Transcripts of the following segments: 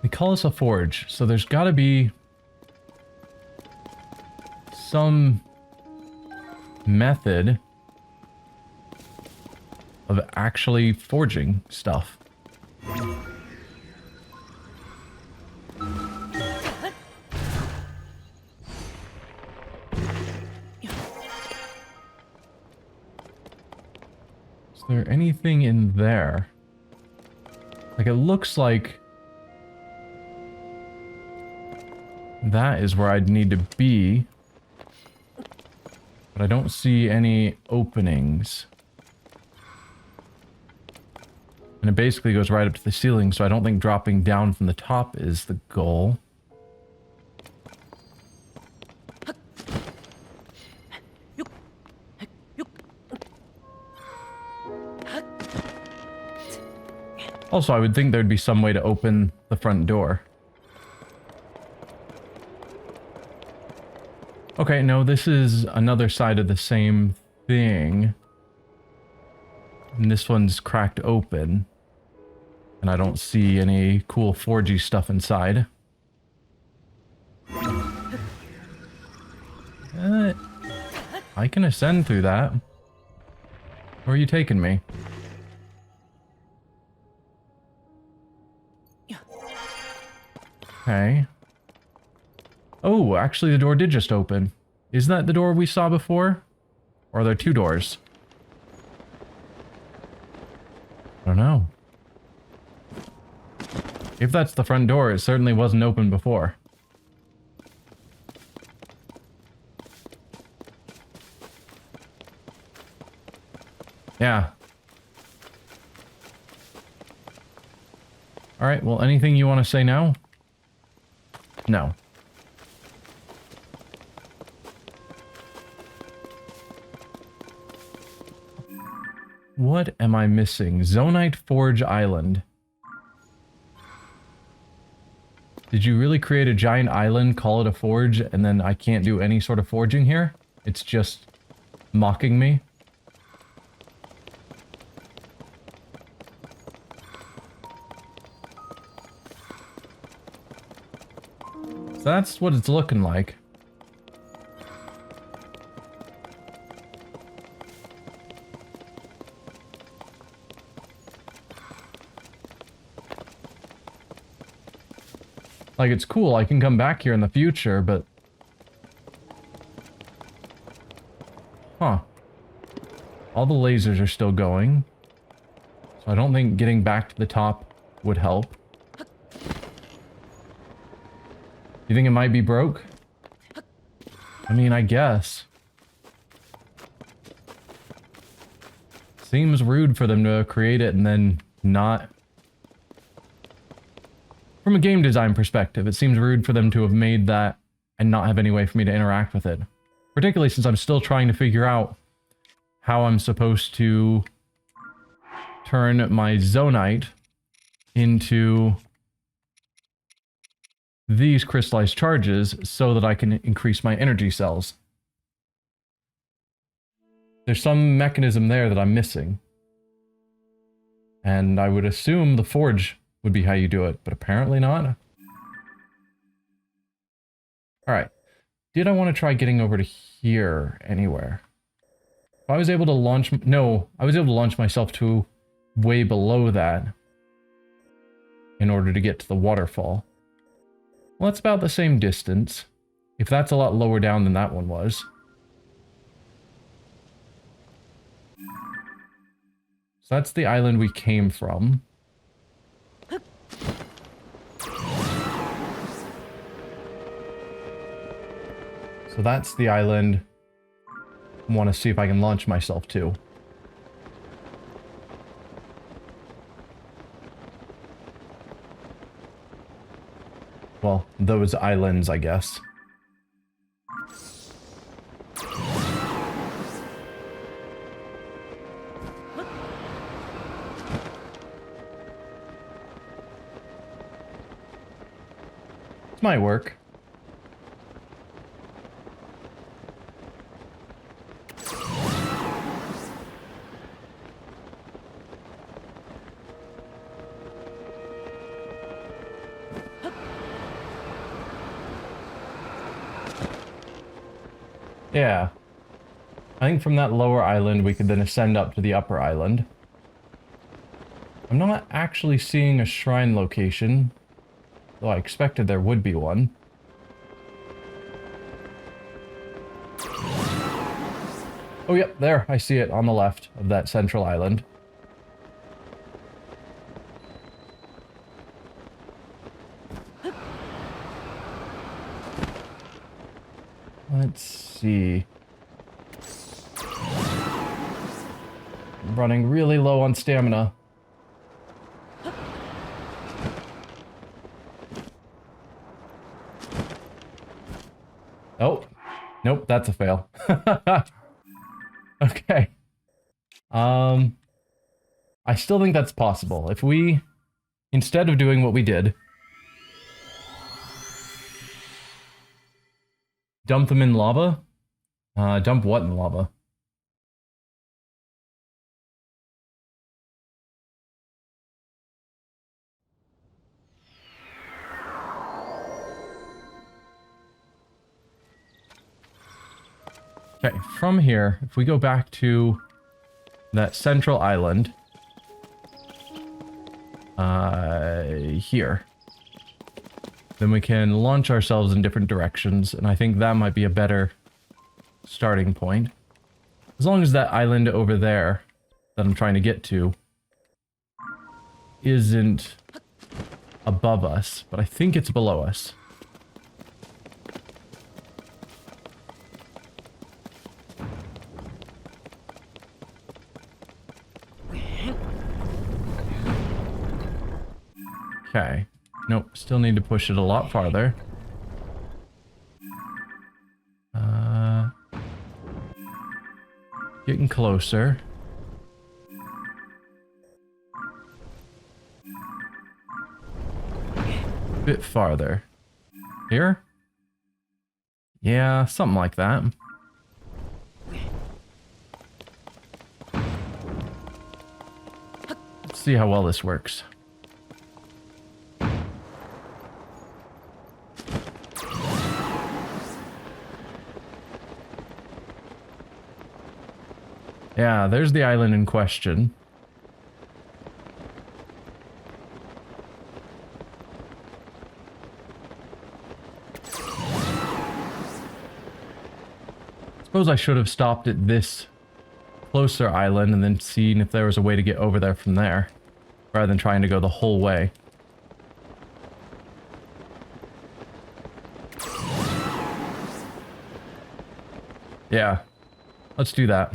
They call us a forge, so there's got to be some method of actually forging stuff. Is there anything in there? Like, it looks like that is where I'd need to be, but I don't see any openings. And it basically goes right up to the ceiling, so I don't think dropping down from the top is the goal. Also, I would think there'd be some way to open the front door. Okay, no, this is another side of the same thing. And this one's cracked open. And I don't see any cool 4G stuff inside. I can ascend through that. Where are you taking me? Okay. Oh, actually the door did just open. Isn't that the door we saw before? Or are there two doors? I don't know. If that's the front door, it certainly wasn't open before. Yeah. Alright, well, anything you want to say now? No. What am I missing? Zonite Forge Island. Did you really create a giant island, call it a forge, and then I can't do any sort of forging here? It's just mocking me? So that's what it's looking like. Like, it's cool, I can come back here in the future, but... Huh. All the lasers are still going. So I don't think getting back to the top would help. You think it might be broke? I mean, I guess. Seems rude for them to create it and then not... From a game design perspective, it seems rude for them to have made that and not have any way for me to interact with it. Particularly since I'm still trying to figure out how I'm supposed to turn my Zonite into these crystallized charges so that I can increase my energy cells. There's some mechanism there that I'm missing. And I would assume the forge would be how you do it, but apparently not. Alright. Did I want to try getting over to here anywhere? If I was able to launch... No, I was able to launch myself to way below that in order to get to the waterfall. Well, that's about the same distance. If that's a lot lower down than that one was. So that's the island we came from. So that's the island I want to see if I can launch myself to. Well, those islands, I guess. This might work. Yeah. I think from that lower island we could then ascend up to the upper island. I'm not actually seeing a shrine location, though I expected there would be one. Oh, yep, there. I see it on the left of that central island. Let's see. I'm running really low on stamina. Oh, nope, that's a fail. Okay. I still think that's possible. If we, instead of doing what we did, dump them in lava? Dump what in lava? Okay, from here, if we go back to that central island, here, then we can launch ourselves in different directions, and I think that might be a better starting point. As long as that island over there that I'm trying to get to isn't above us, but I think it's below us. Okay. Nope, still need to push it a lot farther. Getting closer. Bit farther. Here? Yeah, something like that. Let's see how well this works. Yeah, there's the island in question. Suppose I should have stopped at this closer island and then seen if there was a way to get over there from there, rather than trying to go the whole way. Yeah, let's do that.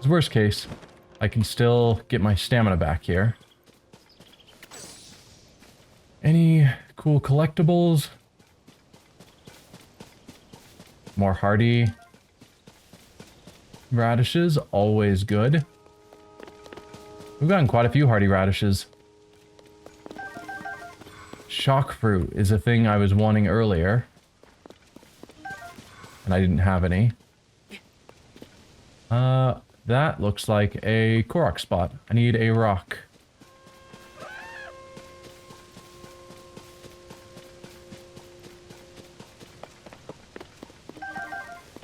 Worst case, I can still get my stamina back here. Any cool collectibles? More hardy radishes, always good. We've gotten quite a few hardy radishes. Shock fruit is a thing I was wanting earlier, and I didn't have any. That looks like a Korok spot. I need a rock.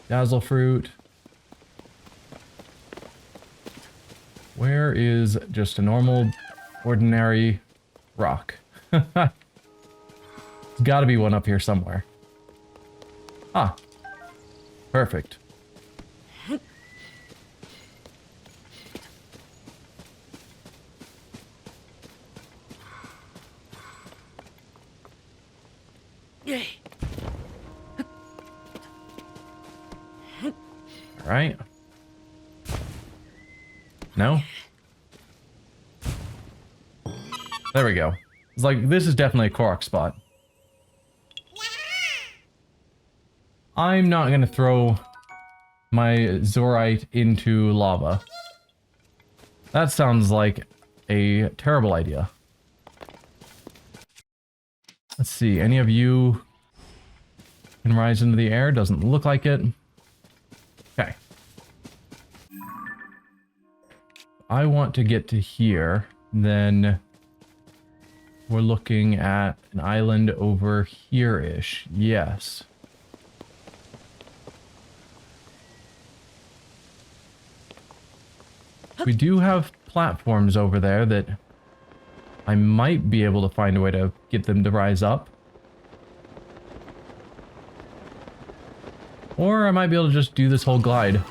Dazzle fruit. Where is just a normal, ordinary rock? There's gotta be one up here somewhere. Ah. Perfect. Right? No? There we go. It's like, this is definitely a Korok spot. I'm not gonna throw my Zorite into lava. That sounds like a terrible idea. Let's see, any of you can rise into the air? Doesn't look like it. Okay. I want to get to here, then we're looking at an island over here-ish. Yes. We do have platforms over there that I might be able to find a way to get them to rise up. Or I might be able to just do this whole glide.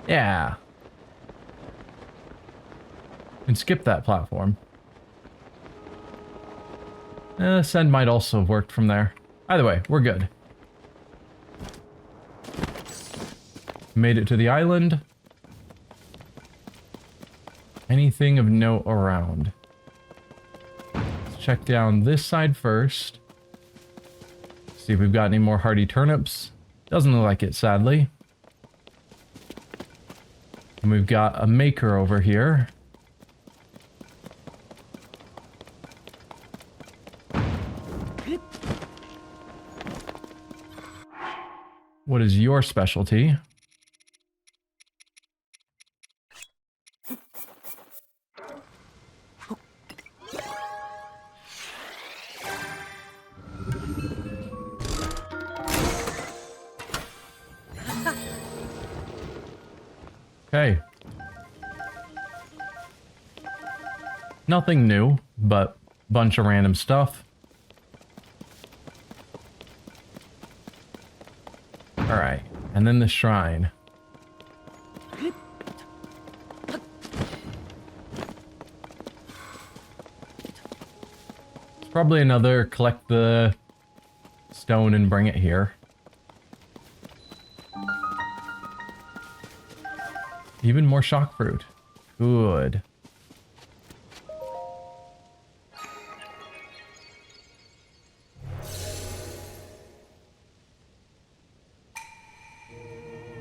Yeah. And skip that platform. Send might also have worked from there. Either way, we're good. Made it to the island. Anything of note around? Let's check down this side first. See if we've got any more hardy turnips. Doesn't look like it, sadly. And we've got a maker over here. What is your specialty? Okay. Nothing new, but bunch of random stuff. Alright, and then the shrine. It's probably another collect the stone and bring it here. Even more shock fruit. Good.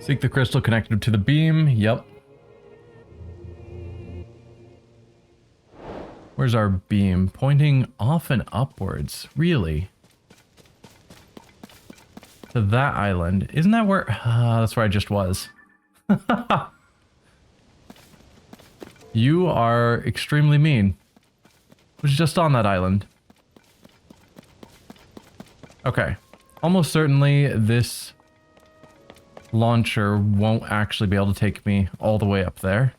Seek the crystal connected to the beam. Yep. Where's our beam? Pointing off and upwards. Really? To that island. Isn't that where... that's where I just was. You are extremely mean. Was just on that island. Okay. Almost certainly this launcher won't actually be able to take me all the way up there.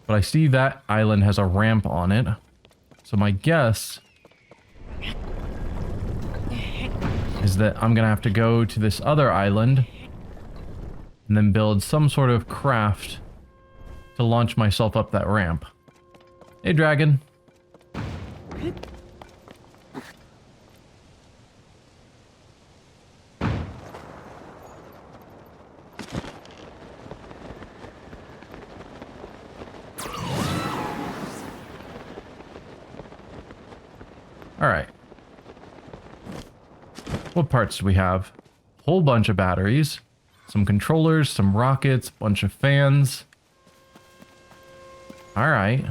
But I see that island has a ramp on it. So my guess is that I'm gonna have to go to this other island and then build some sort of craft to launch myself up that ramp. Hey, dragon. Alright. What parts do we have? Whole bunch of batteries. Some controllers, some rockets, bunch of fans. Alright.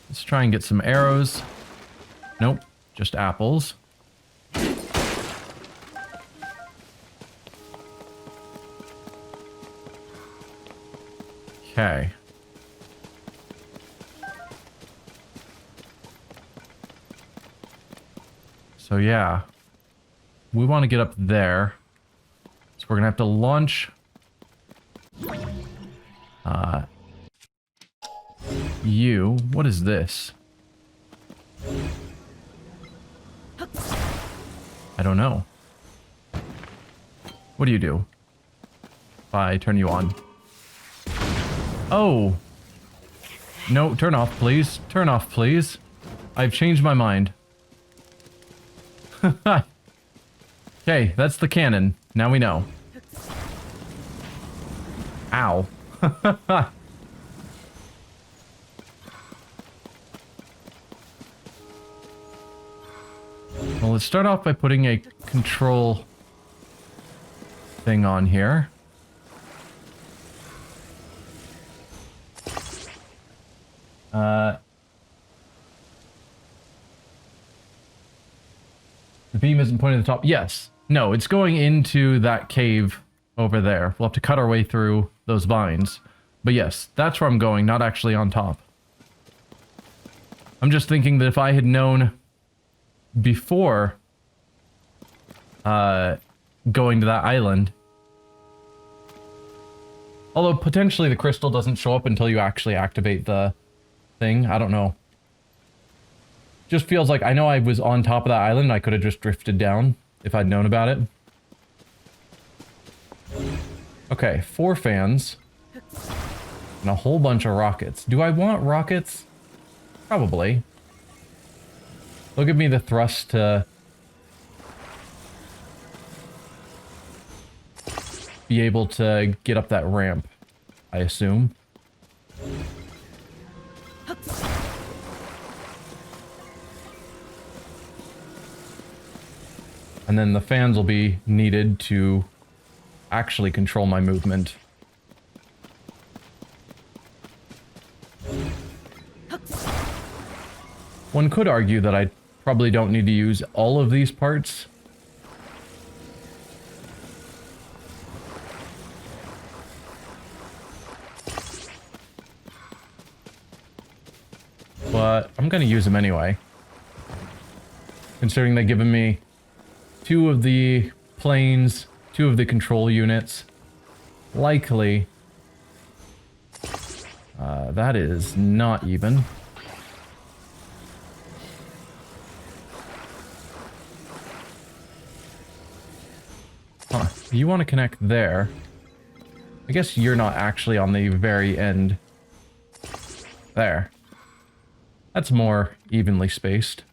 Let's try and get some arrows. Nope, just apples. Okay. So yeah, we want to get up there. So we're going to have to launch you. What is this? I don't know. What do you do? If I turn you on. Oh. No, turn off, please. Turn off, please. I've changed my mind. Okay, that's the cannon. Now we know. Ow. Well, let's start off by putting a control thing on here. The beam isn't pointing at the top. Yes. No, it's going into that cave over there. We'll have to cut our way through those vines. But yes, that's where I'm going, not actually on top. I'm just thinking that if I had known before going to that island, although potentially the crystal doesn't show up until you actually activate the thing. I don't know. Just feels like I know I was on top of that island and I could have just drifted down if I'd known about it. Okay, 4 fans. And a whole bunch of rockets. Do I want rockets? Probably. They'll give me the thrust to be able to get up that ramp, I assume. And then the fans will be needed to actually control my movement. One could argue that I probably don't need to use all of these parts. But I'm going to use them anyway. Considering they've given me 2 of the planes, 2 of the control units. Likely. That is not even. Huh. You want to connect there. I guess you're not actually on the very end. There. That's more evenly spaced.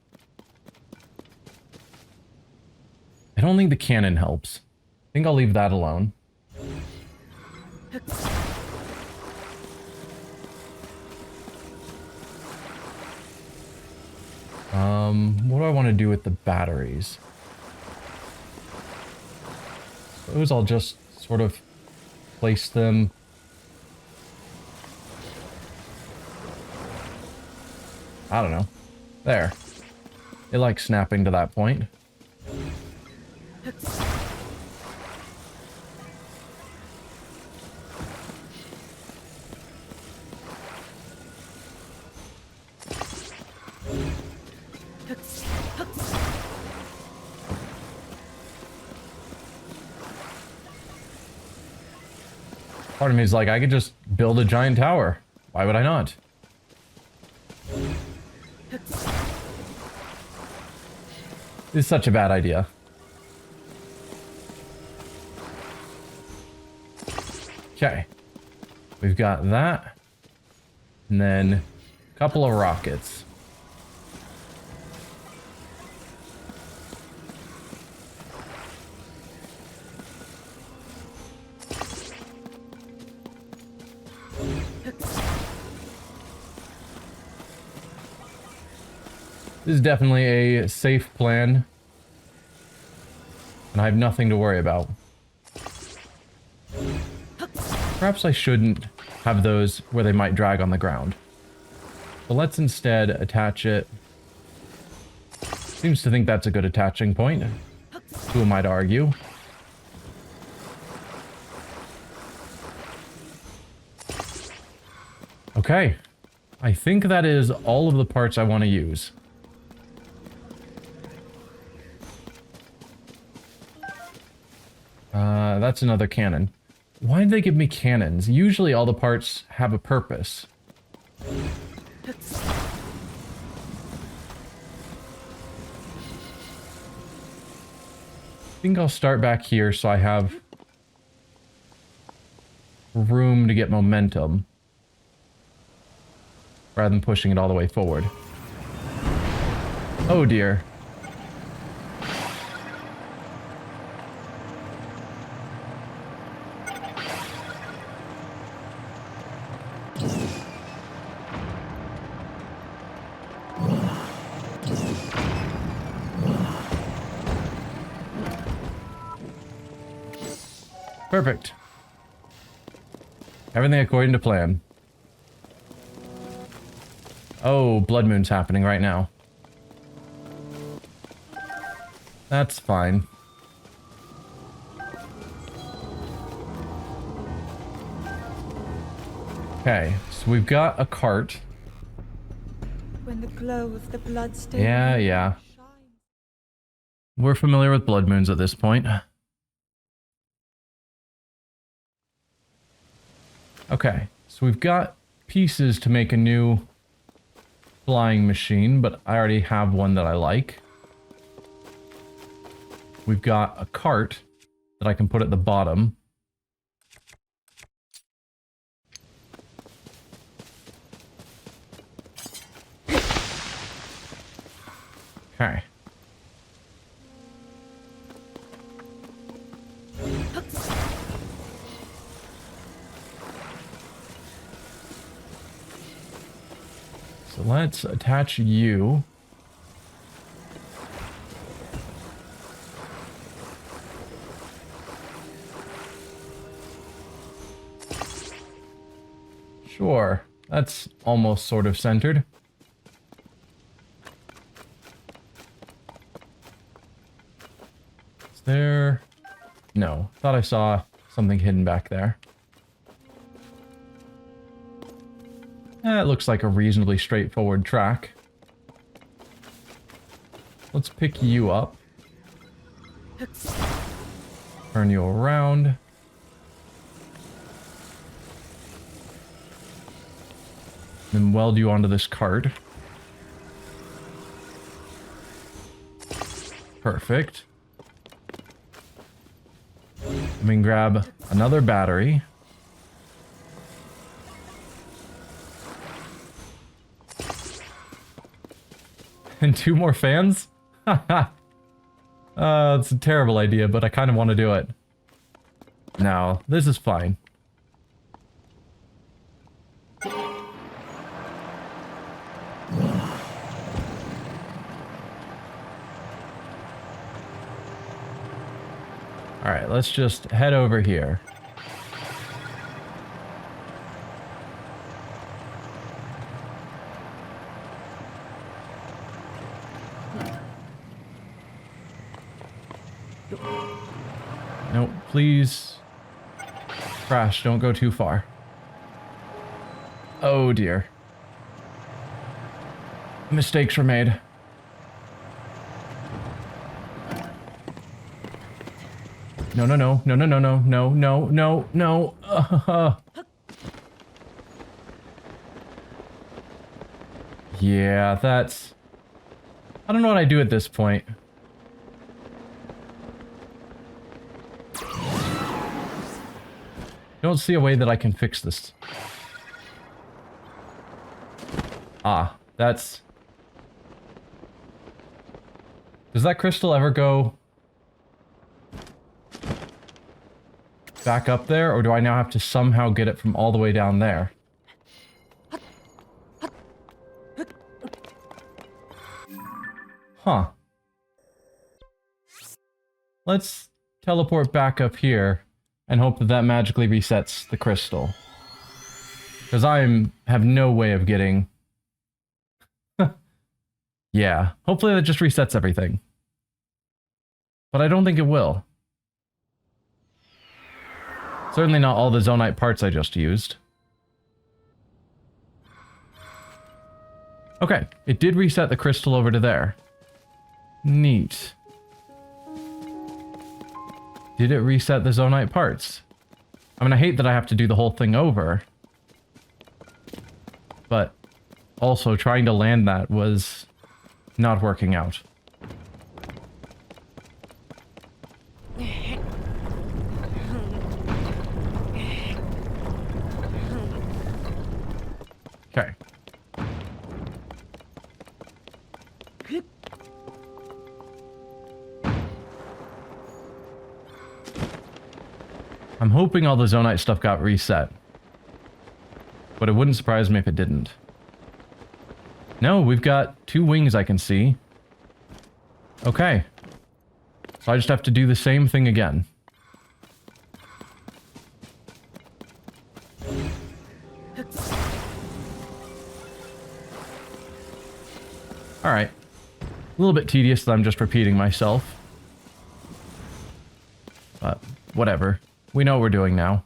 I don't think the cannon helps. I think I'll leave that alone. What do I want to do with the batteries? Suppose I'll just sort of place them. I don't know. There. They like snapping to that point. Part of me is like, I could just build a giant tower. Why would I not? This is such a bad idea. Okay. We've got that. And then a couple of rockets. This is definitely a safe plan. And I have nothing to worry about. Perhaps I shouldn't have those where they might drag on the ground. But let's instead attach it. Seems to think that's a good attaching point. Who am I to argue? Okay. I think that is all of the parts I want to use. That's another cannon. Why did they give me cannons? Usually all the parts have a purpose. I think I'll start back here so I have room to get momentum rather than pushing it all the way forward. Oh dear. Perfect. Everything according to plan. Oh, blood moon's happening right now. That's fine. Okay, so we've got a cart. When the glow of the bloodstained Yeah. shines. We're familiar with blood moons at this point. Okay, so we've got pieces to make a new flying machine, but I already have one that I like. We've got a cart that I can put at the bottom. Okay. So let's attach you. Sure, that's almost sort of centered. Is there... No, thought I saw something hidden back there. It looks like a reasonably straightforward track. Let's pick you up. Turn you around. Then weld you onto this cart. Perfect. Let me grab another battery. And 2 more fans? Haha. It's a terrible idea, but I kind of want to do it. No, this is fine. Alright, let's just head over here. No, please. Crash, don't go too far. Oh dear. Mistakes were made. No, no, no, no, no, no, no, no, no, no, no. Yeah, that's... I don't know what I do at this point. Don't see a way that I can fix this. Ah, that's... Does that crystal ever go back up there, or do I now have to somehow get it from all the way down there? Huh. Let's teleport back up here and hope that that magically resets the crystal. Because have no way of getting... Yeah, hopefully that just resets everything. But I don't think it will. Certainly not all the Zonite parts I just used. Okay, it did reset the crystal over to there. Neat. Did it reset the Zonite parts? I mean, I hate that I have to do the whole thing over. But also trying to land that was not working out. Okay. I'm hoping all the Zonite stuff got reset. But it wouldn't surprise me if it didn't. No, we've got 2 wings I can see. Okay. So I just have to do the same thing again. Alright. A little bit tedious that I'm just repeating myself. But, whatever. We know what we're doing now.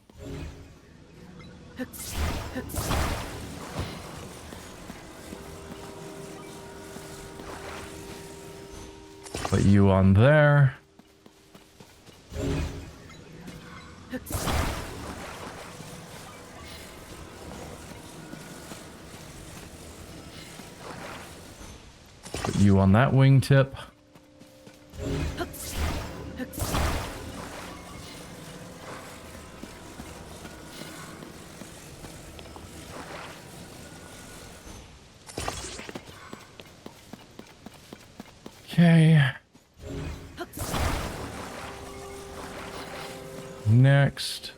Put you on there. Put you on that wingtip. Okay. Next.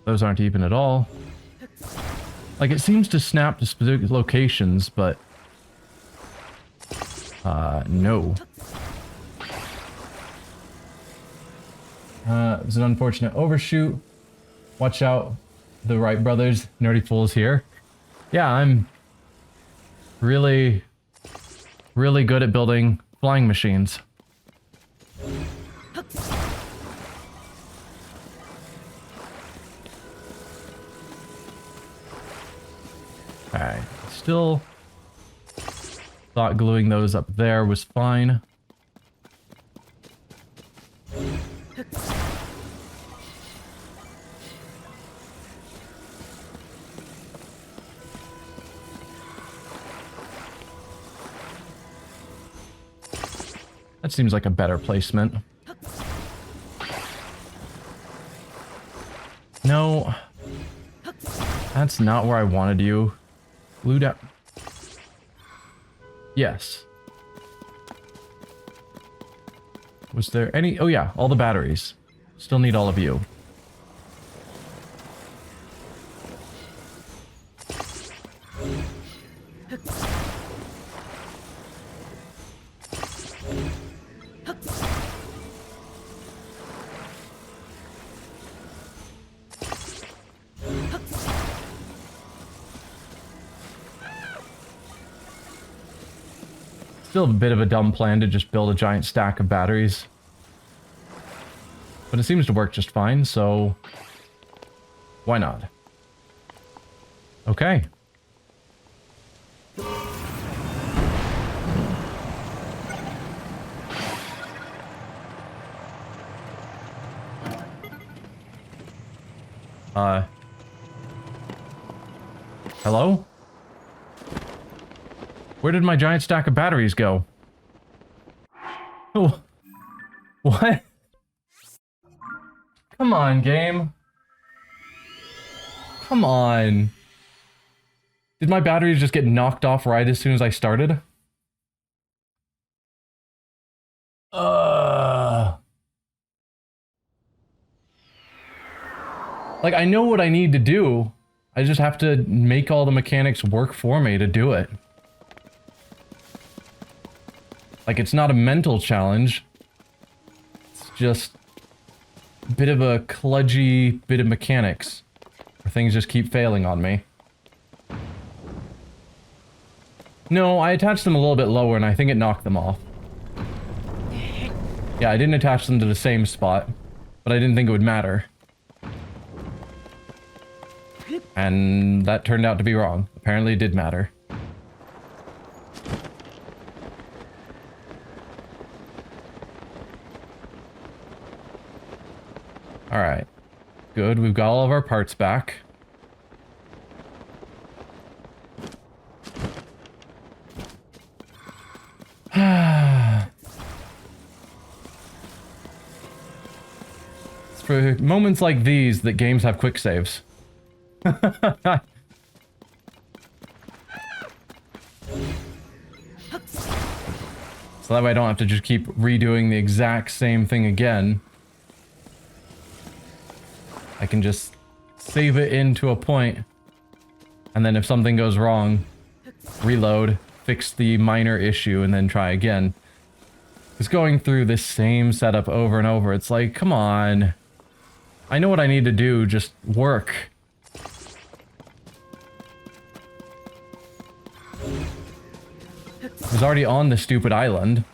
Those aren't even at all. Like, it seems to snap to specific locations, but... no. It was an unfortunate overshoot. Watch out, the Wright brothers, Nerdy Fools here. Yeah, I'm really, really good at building flying machines. Alright, still thought gluing those up there was fine. That seems like a better placement. No. That's not where I wanted you. Glue down. Yes. Was there any... Oh yeah, all the batteries. Still need all of you. Still a bit of a dumb plan to just build a giant stack of batteries. But it seems to work just fine, so... why not? Okay. Hello? Where did my giant stack of batteries go? Oh. What? Come on, game. Come on. Did my batteries just get knocked off right as soon as I started? Like, I know what I need to do. I just have to make all the mechanics work for me to do it. Like, it's not a mental challenge. It's just a bit of a kludgy bit of mechanics. Where things just keep failing on me. No, I attached them a little bit lower and I think it knocked them off. Yeah, I didn't attach them to the same spot, but I didn't think it would matter. And that turned out to be wrong. Apparently it did matter. Alright. Good, we've got all of our parts back. It's for moments like these that games have quick saves. So that way I don't have to just keep redoing the exact same thing again. I can just save it into a point And then if something goes wrong, reload, fix the minor issue, and then try again. It's going through this same setup over and over. It's like, come on. I know what I need to do, just work. I was already on the stupid island.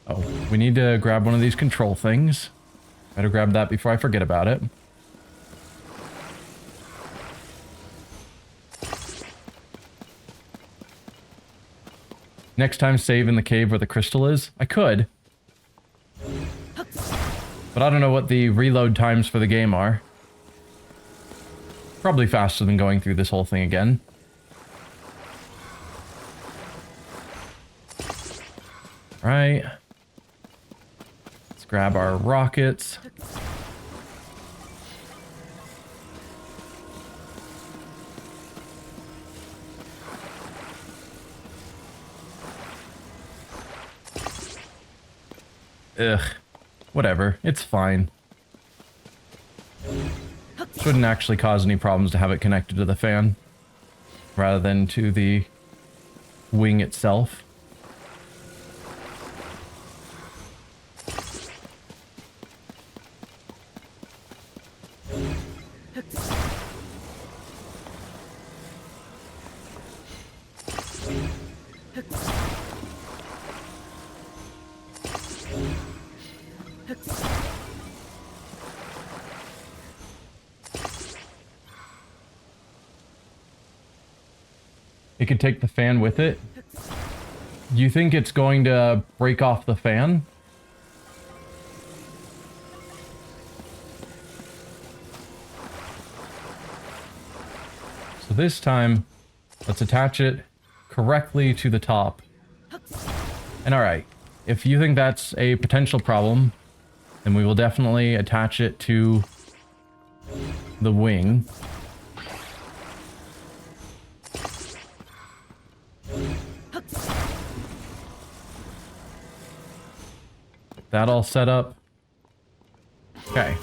Oh, we need to grab one of these control things. Better grab that before I forget about it. Next time save in the cave where the crystal is? I could. But I don't know what the reload times for the game are. Probably faster than going through this whole thing again. Right. Let's grab our rockets. Ugh. Whatever. It's fine. Shouldn't actually cause any problems to have it connected to the fan, rather than to the wing itself. It could take the fan with it. Do you think it's going to break off the fan? So this time, let's attach it correctly to the top. And alright, if you think that's a potential problem, then we will definitely attach it to the wing. That all set up. Okay.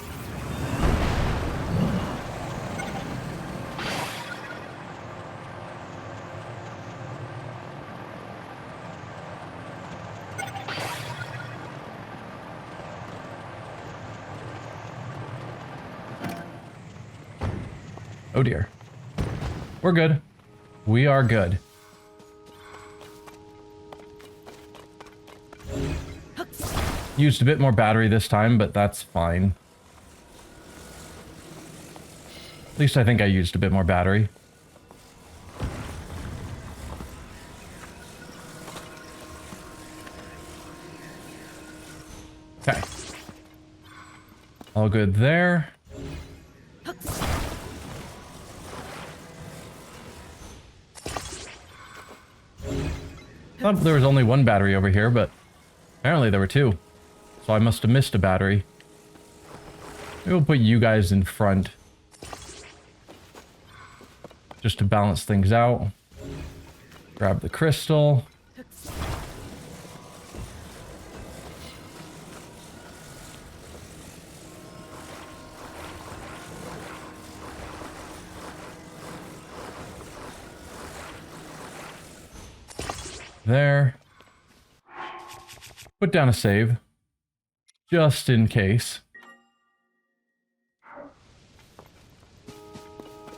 Oh dear. We're good. We are good. Used a bit more battery this time, but that's fine. At least I think I used a bit more battery. Okay. All good there. Thought there was only one battery over here, but apparently there were two. So I must have missed a battery. Maybe we'll put you guys in front. Just to balance things out. Grab the crystal. There. Put down a save. Just in case.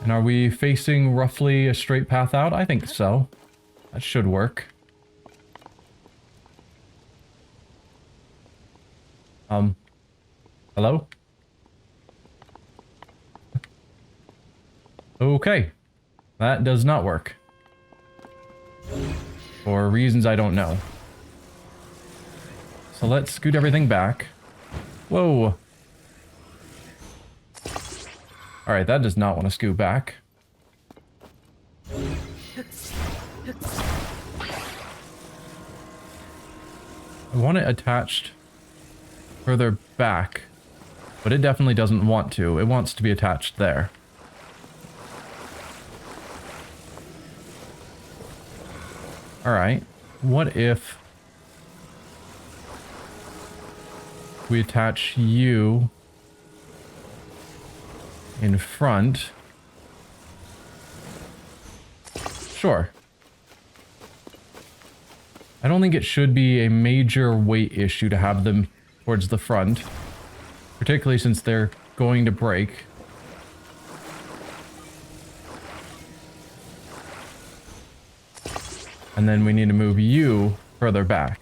And are we facing roughly a straight path out? I think so. That should work. Hello? Okay. That does not work. For reasons I don't know. So let's scoot everything back. Whoa. Alright, that does not want to scoot back. I want it attached further back, but it definitely doesn't want to. It wants to be attached there. Alright. what if we attach you in front? Sure. I don't think it should be a major weight issue to have them towards the front, particularly since they're going to break. And then we need to move you further back.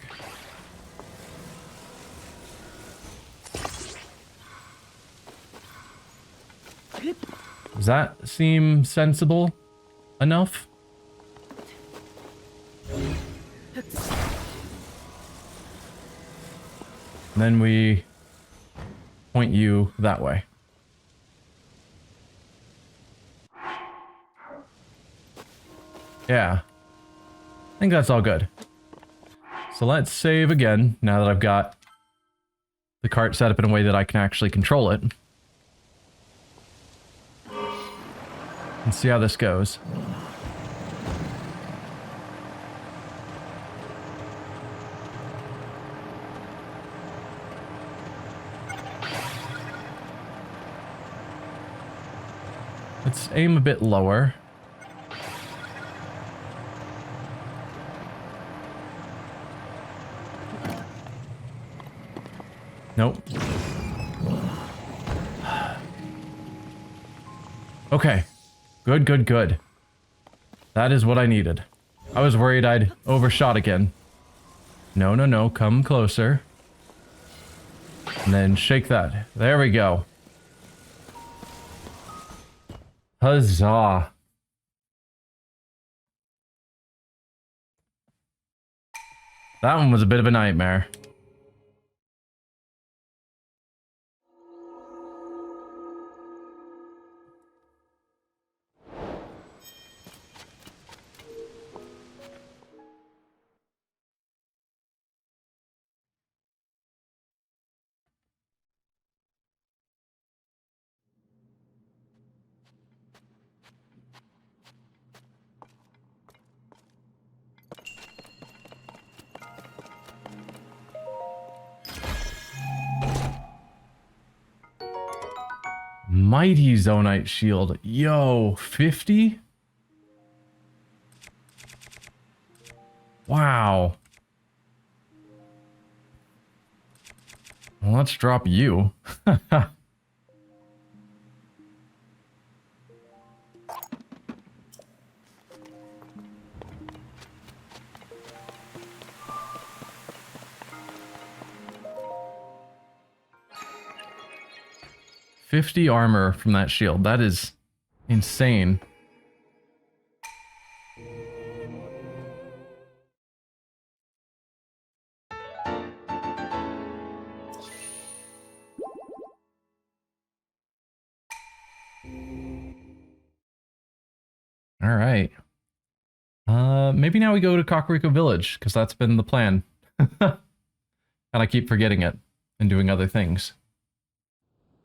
Does that seem sensible enough? And then we point you that way. Yeah. I think that's all good. So let's save again, now that I've got the cart set up in a way that I can actually control it. And see how this goes. Let's aim a bit lower. Nope. Okay. Good, good, good. That is what I needed. I was worried I'd overshot again. No, no, no. Come closer. And then shake that. There we go. Huzzah. That one was a bit of a nightmare. Mighty Zonite shield. Yo, 50? Wow. Well, let's drop you. 50 armor from that shield. That is insane. All right. Maybe now we go to Kakariko Village, because that's been the plan. And I keep forgetting it and doing other things.